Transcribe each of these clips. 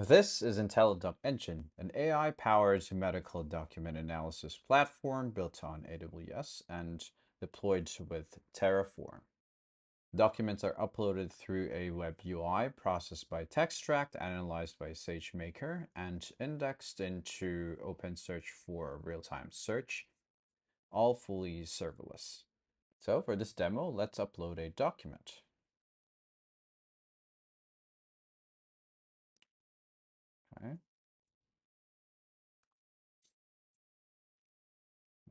This is IntelliDoc Engine, an AI-powered medical document analysis platform built on AWS and deployed with Terraform. Documents are uploaded through a web UI processed by Textract, analyzed by SageMaker, and indexed into OpenSearch for real-time search, all fully serverless. So for this demo, let's upload a document. Okay.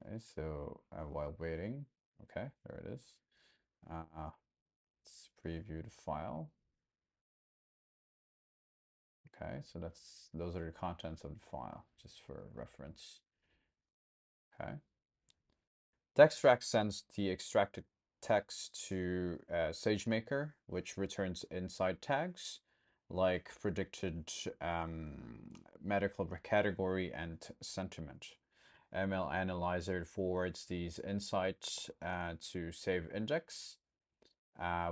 Okay, so while waiting, okay, there it is. Let's preview the file. Okay, so those are the contents of the file, just for reference. Okay. Textract sends the extracted text to SageMaker, which returns insight tags like predicted medical category and sentiment. ML Analyzer forwards these insights to save index,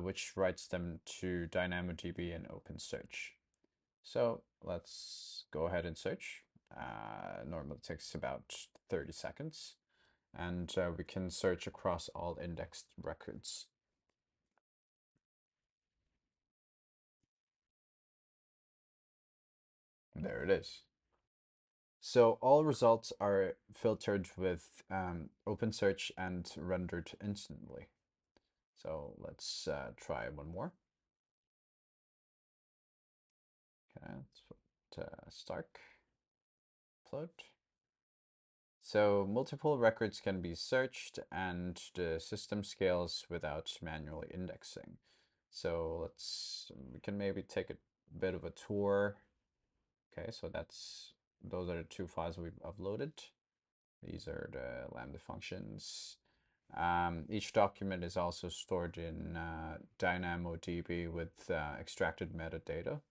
which writes them to DynamoDB and OpenSearch. So let's go ahead and search. Normally takes about 30 seconds. And we can search across all indexed records. There it is. So all results are filtered with OpenSearch and rendered instantly. So let's try one more. Okay, let's put Stark, upload. So multiple records can be searched and the system scales without manually indexing. So we can maybe take a bit of a tour. Okay, so those are the two files we've uploaded. These are the Lambda functions. Each document is also stored in DynamoDB with extracted metadata.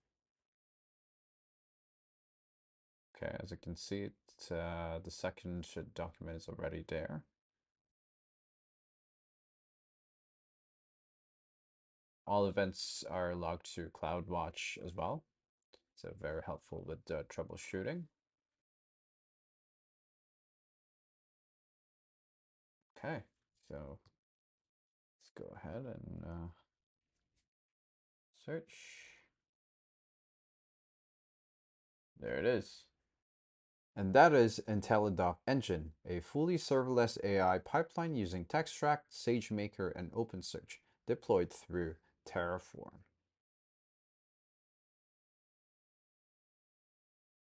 Okay, as you can see, the second document is already there. All events are logged to CloudWatch as well. So very helpful with troubleshooting. Okay, so let's go ahead and search. There it is. And that is IntelliDoc Engine, a fully serverless AI pipeline using Textract, SageMaker, and OpenSearch, deployed through Terraform.